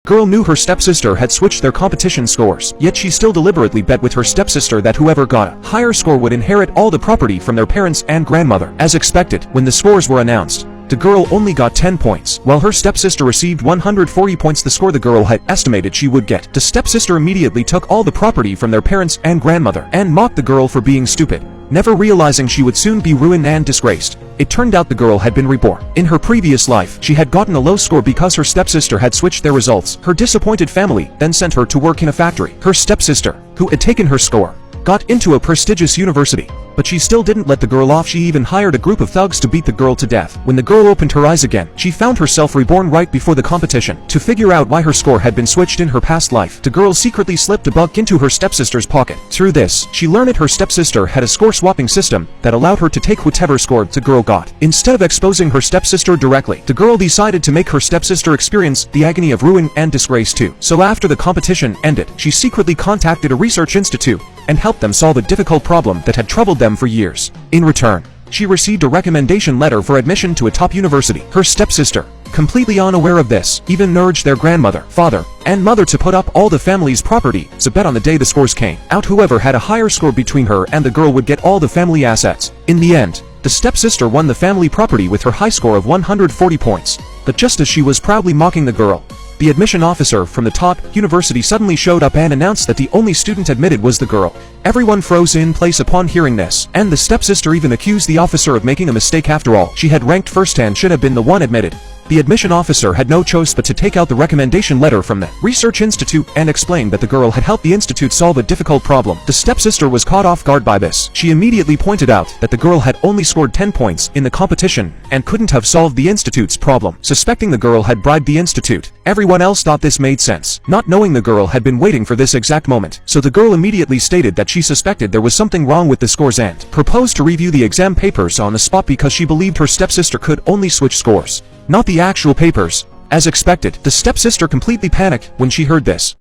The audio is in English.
Girl knew her stepsister had switched their competition scores, yet she still deliberately bet with her stepsister that whoever got a higher score would inherit all the property from their parents and grandmother. As expected, when the scores were announced, the girl only got 10 points, while her stepsister received 140 points, the score the girl had estimated she would get. The stepsister immediately took all the property from their parents and grandmother, and mocked the girl for being stupid, never realizing she would soon be ruined and disgraced. It turned out the girl had been reborn. In her previous life, she had gotten a low score because her stepsister had switched their results. Her disappointed family then sent her to work in a factory. Her stepsister, who had taken her score, got into a prestigious university. But she still didn't let the girl off. She even hired a group of thugs to beat the girl to death. When the girl opened her eyes again, she found herself reborn right before the competition. To figure out why her score had been switched in her past life, the girl secretly slipped a bug into her stepsister's pocket. Through this, she learned her stepsister had a score-swapping system that allowed her to take whatever score the girl got. Instead of exposing her stepsister directly, the girl decided to make her stepsister experience the agony of ruin and disgrace too. So after the competition ended, she secretly contacted a research institute and helped them solve a difficult problem that had troubled them for years. In return, she received a recommendation letter for admission to a top university. Her stepsister, completely unaware of this, even urged their grandmother, father, and mother to put up all the family's property, so bet on the day the scores came out whoever had a higher score between her and the girl would get all the family assets. In the end, the stepsister won the family property with her high score of 140 points. But just as she was proudly mocking the girl, the admission officer from the top university suddenly showed up and announced that the only student admitted was the girl. Everyone froze in place upon hearing this, and the stepsister even accused the officer of making a mistake. After all, she had ranked first and should have been the one admitted. The admission officer had no choice but to take out the recommendation letter from the research institute and explain that the girl had helped the institute solve a difficult problem. The stepsister was caught off guard by this. She immediately pointed out that the girl had only scored 10 points in the competition and couldn't have solved the institute's problem. Suspecting the girl had bribed the institute, everyone else thought this made sense, not knowing the girl had been waiting for this exact moment. So the girl immediately stated that she suspected there was something wrong with the scores and proposed to review the exam papers on the spot because she believed her stepsister could only switch scores, not the actual papers. As expected, the stepsister completely panicked when she heard this.